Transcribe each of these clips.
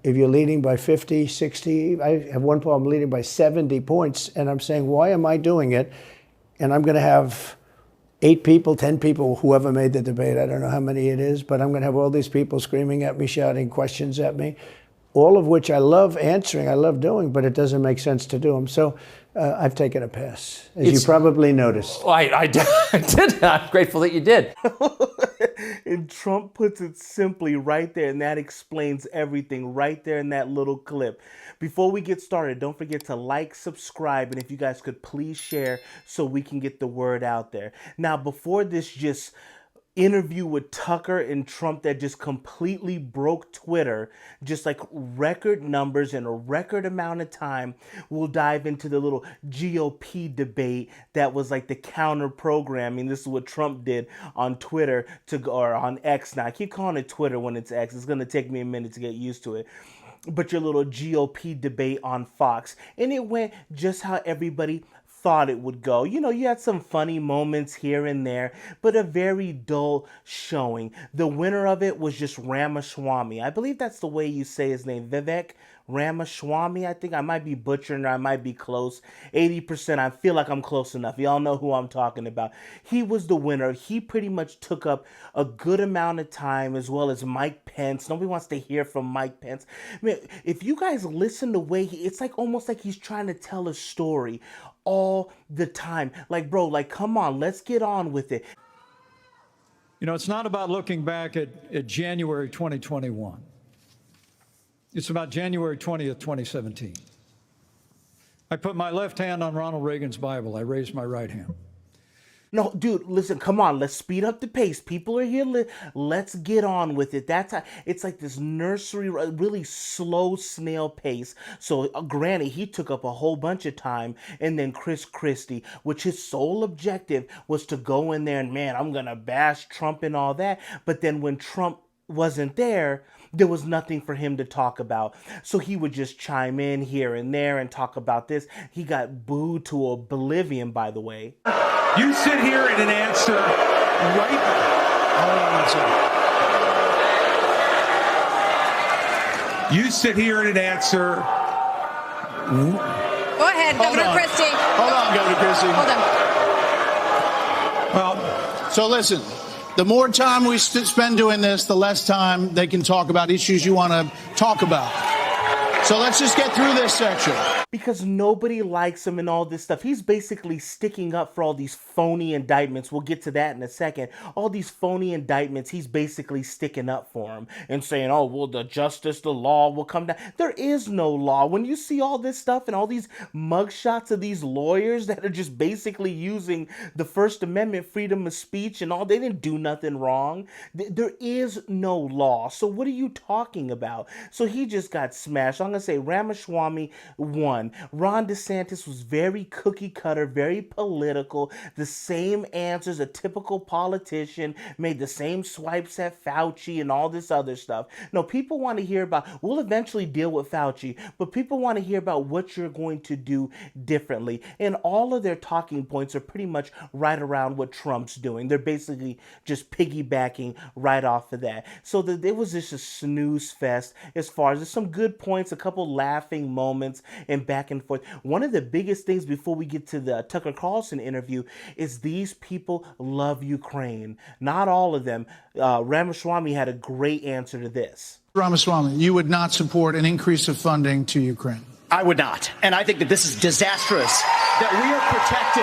If you're leading by 50, 60, I have one problem leading by 70 points, and I'm saying, why am I doing it? And I'm going to have 8 people, 10 people, whoever made the debate, I don't know how many it is, but I'm going to have all these people screaming at me, shouting questions at me, all of which I love answering, I love doing, but it doesn't make sense to do them. So I've taken a pass, as you probably noticed. Well, I did. I'm grateful that you did. And Trump puts it simply right there, and that explains everything right there in that little clip. Before we get started, don't forget to like, subscribe, and if you guys could please share so we can get the word out there. Now, before this just interview with Tucker and Trump that just completely broke Twitter, just like record numbers in a record amount of time, we'll dive into the little GOP debate that was like the counter programming. This is what Trump did on Twitter or on X now. I keep calling it Twitter when it's X. It's going to take me a minute to get used to it. But your little GOP debate on Fox. And it went just how everybody thought it would go. You know, you had some funny moments here and there, but a very dull showing. The winner of it was just Ramaswamy. I believe that's the way you say his name, Vivek Ramaswamy. I think I might be butchering or I might be close. 80%, I feel like I'm close enough. Y'all know who I'm talking about. He was the winner. He pretty much took up a good amount of time, as well as Mike Pence. Nobody wants to hear from Mike Pence. I mean, if you guys listen to the way it's like almost like he's trying to tell a story all the time. Like, bro, like, come on, let's get on with it. You know, it's not about looking back at January 2021. It's about January 20th, 2017. I put my left hand on Ronald Reagan's Bible. I raised my right hand. No, dude, listen, come on. Let's speed up the pace. People are here. Let's get on with it. That's how, it's like this nursery, really slow snail pace. So, granted, he took up a whole bunch of time. And then Chris Christie, which his sole objective was to go in there and, man, I'm going to bash Trump and all that. But then when Trump wasn't there was nothing for him to talk about. So he would just chime in here and there and talk about this. He got booed to oblivion, by the way. You sit here and an answer right. Hold on one second. You sit here and an answer. Go ahead, Governor Christie. Hold on, Governor Christie. Hold on. Well, so listen. The more time we spend doing this, the less time they can talk about issues you want to talk about. So let's just get through this section. Because nobody likes him and all this stuff. He's basically sticking up for all these phony indictments. We'll get to that in a second. All these phony indictments, he's basically sticking up for him and saying, oh, well, the justice, the law will come down. There is no law. When you see all this stuff and all these mugshots of these lawyers that are just basically using the First Amendment, freedom of speech and all, they didn't do nothing wrong. There is no law. So what are you talking about? So he just got smashed. I'm going to say Ramaswamy won. Ron DeSantis was very cookie cutter, very political, the same answers, a typical politician, made the same swipes at Fauci and all this other stuff. No, people want to hear about, we'll eventually deal with Fauci, but people want to hear about what you're going to do differently. And all of their talking points are pretty much right around what Trump's doing. They're basically just piggybacking right off of that. So it was just a snooze fest as far as there's some good points, a couple laughing moments, and back and forth. One of the biggest things before we get to the Tucker Carlson interview is these people love Ukraine. Not all of them. Ramaswamy had a great answer to this. Ramaswamy, you would not support an increase of funding to Ukraine? I would not. And I think that this is disastrous, that we are protecting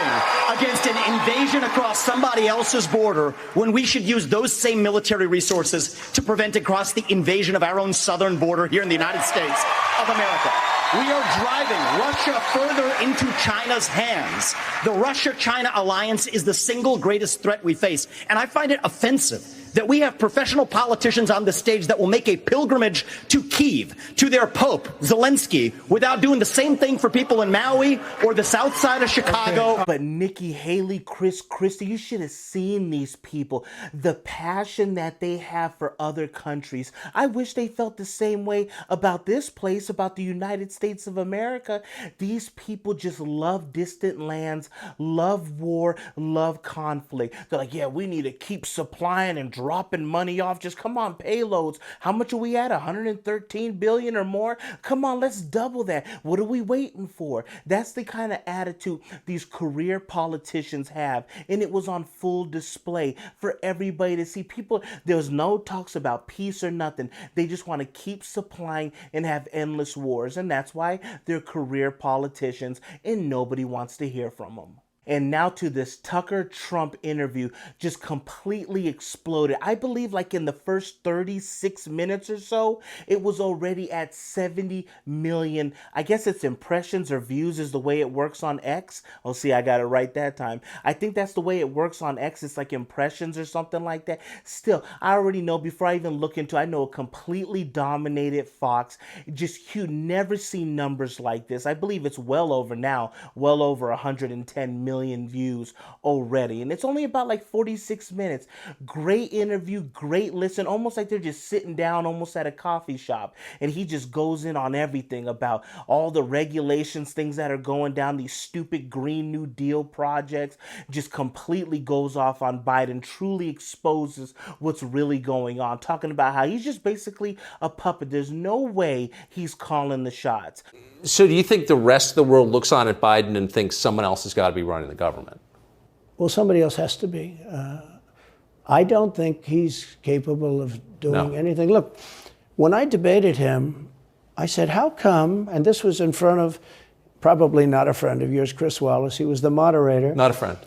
against an invasion across somebody else's border when we should use those same military resources to prevent across the invasion of our own southern border here in the United States of America. We are driving Russia further into China's hands. The Russia-China alliance is the single greatest threat we face. And I find it offensive that we have professional politicians on the stage that will make a pilgrimage to Kyiv, to their Pope, Zelensky, without doing the same thing for people in Maui or the south side of Chicago. Okay. But Nikki Haley, Chris Christie, you should have seen these people. The passion that they have for other countries. I wish they felt the same way about this place, about the United States of America. These people just love distant lands, love war, love conflict. They're like, yeah, we need to keep supplying and dropping money off. Just come on, payloads. How much are we at? 113 billion or more? Come on, let's double that. What are we waiting for? That's the kind of attitude these career politicians have. And it was on full display for everybody to see. People, there was no talks about peace or nothing. They just want to keep supplying and have endless wars. And that's why they're career politicians and nobody wants to hear from them. And now to this Tucker Trump interview, just completely exploded. I believe like in the first 36 minutes or so, it was already at 70 million. I guess it's impressions or views is the way it works on X. Oh, see, I got it right that time. I think that's the way it works on X. It's like impressions or something like that. Still, I already know before I even look into it, I know a completely dominated Fox. Just you never see numbers like this. I believe it's well over 110 million views already, and it's only about like 46 minutes. Great interview, great listen, almost like they're just sitting down almost at a coffee shop, and he just goes in on everything about all the regulations, things that are going down, these stupid Green New Deal projects, just completely goes off on Biden, truly exposes what's really going on, talking about how he's just basically a puppet. There's no way he's calling the shots. So do you think the rest of the world looks on at Biden and thinks someone else has got to be running the government? Well, somebody else has to be. I don't think he's capable of doing anything. Look, when I debated him, I said, how come, and this was in front of probably not a friend of yours, Chris Wallace. He was the moderator. Not a friend.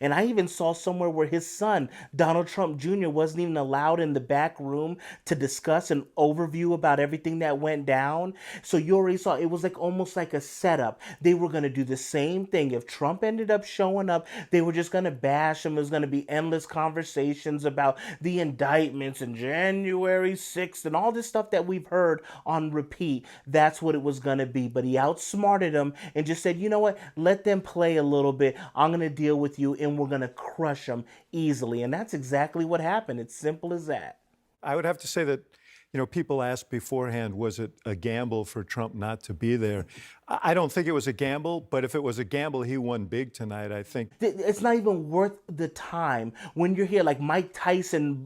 And I even saw somewhere where his son, Donald Trump Jr., wasn't even allowed in the back room to discuss an overview about everything that went down. So you already saw it was like almost like a setup. They were going to do the same thing. If Trump ended up showing up, they were just going to bash him. It was going to be endless conversations about the indictments and January 6th and all this stuff that we've heard on repeat. That's what it was going to be. But he outsmarted him and just said, you know what? Let them play a little bit. I'm going to deal with you, and we're going to crush them easily. And that's exactly what happened. It's simple as that. I would have to say that, people asked beforehand, was it a gamble for Trump not to be there? I don't think it was a gamble, but if it was a gamble, he won big tonight, I think. It's not even worth the time when you're here like Mike Tyson,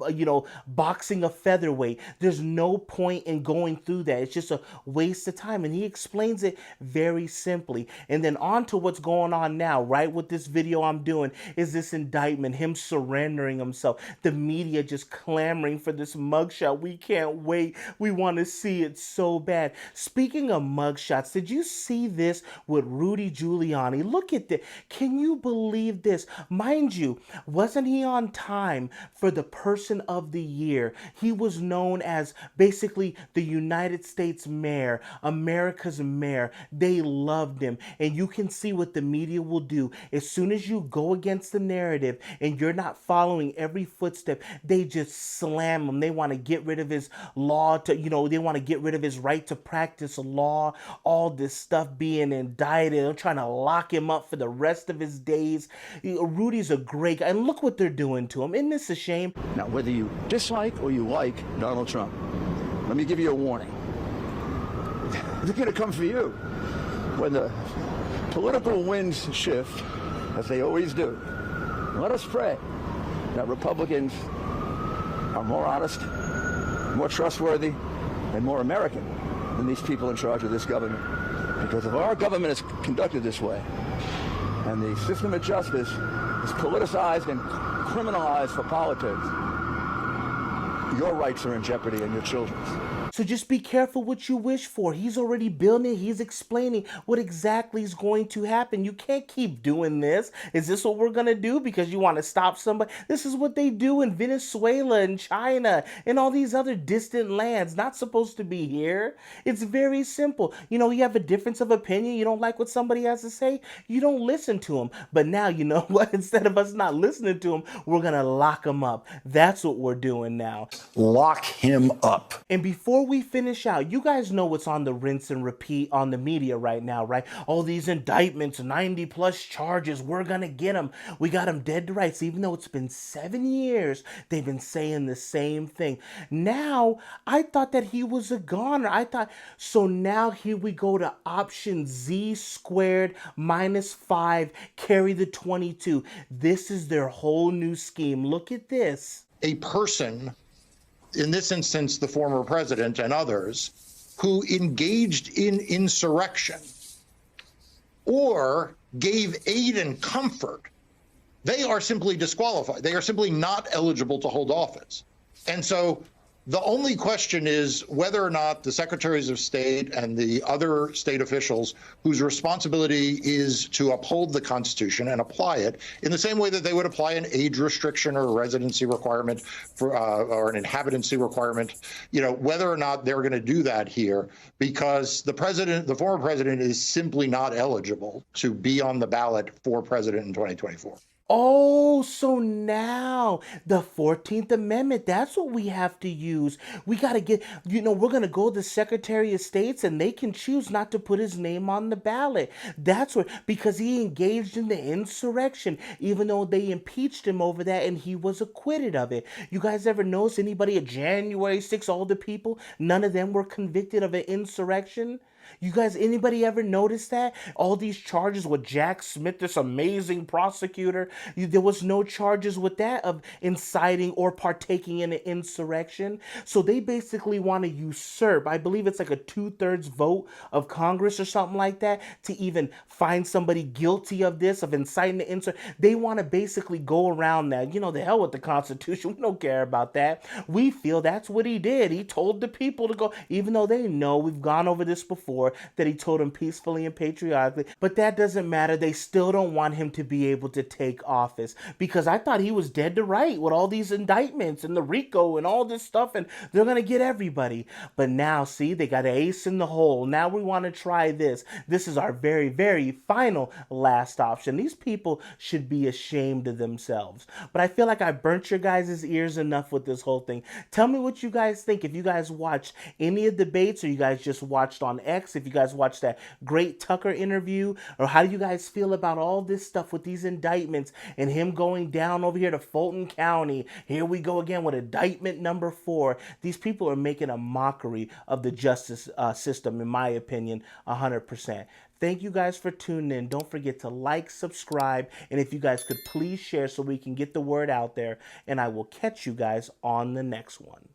boxing a featherweight. There's no point in going through that. It's just a waste of time. And he explains it very simply. And then on to what's going on now, right? With this video I'm doing is this indictment, him surrendering himself, the media just clamoring for this mugshot. We can't wait. We want to see it so bad. Speaking of mugshots, did you see this with Rudy Giuliani? Look at this. Can you believe this? Mind you, wasn't he on time for the Person of the Year? He was known as basically the United States mayor, America's mayor. They loved him. And you can see what the media will do. As soon as you go against the narrative and you're not following every footstep, they just slam him. They want to get rid of his law to, they want to get rid of his right to practice law, all this stuff being indicted. They're trying to lock him up for the rest of his days. Rudy's a great guy, and look what they're doing to him. Isn't this a shame? Now, whether you dislike or you like Donald Trump, let me give you a warning. They're going to come for you. When the political winds shift, as they always do, let us pray that Republicans are more honest, more trustworthy, and more American than these people in charge of this government. Because if our government is conducted this way, and the system of justice is politicized and criminalized for politics, your rights are in jeopardy and your children's. So just be careful what you wish for. He's already building it. He's explaining what exactly is going to happen. You can't keep doing this. Is this what we're going to do because you want to stop somebody? This is what they do in Venezuela and China and all these other distant lands. Not supposed to be here. It's very simple. You have a difference of opinion. You don't like what somebody has to say. You don't listen to them. But now, you know what? Instead of us not listening to them, we're going to lock them up. That's what we're doing now. Lock him up. And before we finish out, you guys know what's on the rinse and repeat on the media right now, right? All these indictments, 90 plus charges, we're gonna get them. We got them dead to rights. Even though it's been 7 years, they've been saying the same thing. Now, I thought that he was a goner. So now here we go to option Z squared -5, carry the 22. This is their whole new scheme. Look at this. a person, in this instance, the former president and others, who engaged in insurrection or gave aid and comfort, they are simply disqualified. They are simply not eligible to hold office. And so the only question is whether or not the secretaries of state and the other state officials whose responsibility is to uphold the Constitution and apply it in the same way that they would apply an age restriction or a residency requirement for, or an inhabitancy requirement, whether or not they're going to do that here, because the former president is simply not eligible to be on the ballot for president in 2024. Oh, so now the 14th Amendment, that's what we have to use. We got to get, we're going to go to the Secretary of States and they can choose not to put his name on the ballot. That's what, because he engaged in the insurrection, even though they impeached him over that and he was acquitted of it. You guys ever notice anybody at January 6th, all the people, none of them were convicted of an insurrection? You guys, anybody ever notice that? All these charges with Jack Smith, this amazing prosecutor, there was no charges with that of inciting or partaking in an insurrection. So they basically want to usurp, I believe it's like a 2/3 vote of Congress or something like that, to even find somebody guilty of this, of inciting the insurrection. They want to basically go around that. The hell with the Constitution. We don't care about that. We feel that's what he did. He told the people to go, even though they know, we've gone over this before, that he told them peacefully and patriotically, but that doesn't matter. They still don't want him to be able to take office, because I thought he was dead to right with all these indictments and the RICO and all this stuff, and they're going to get everybody. But now, see, they got an ace in the hole. Now we want to try this. This is our very, very final last option. These people should be ashamed of themselves. But I feel like I burnt your guys' ears enough with this whole thing. Tell me what you guys think. If you guys watched any of the debates, or you guys just watched on X, if you guys watched that great Tucker interview, or how do you guys feel about all this stuff with these indictments and him going down over here to Fulton County? Here we go again with indictment number 4. These people are making a mockery of the justice system, in my opinion, 100%. Thank you guys for tuning in. Don't forget to like, subscribe, and if you guys could please share so we can get the word out there, and I will catch you guys on the next one.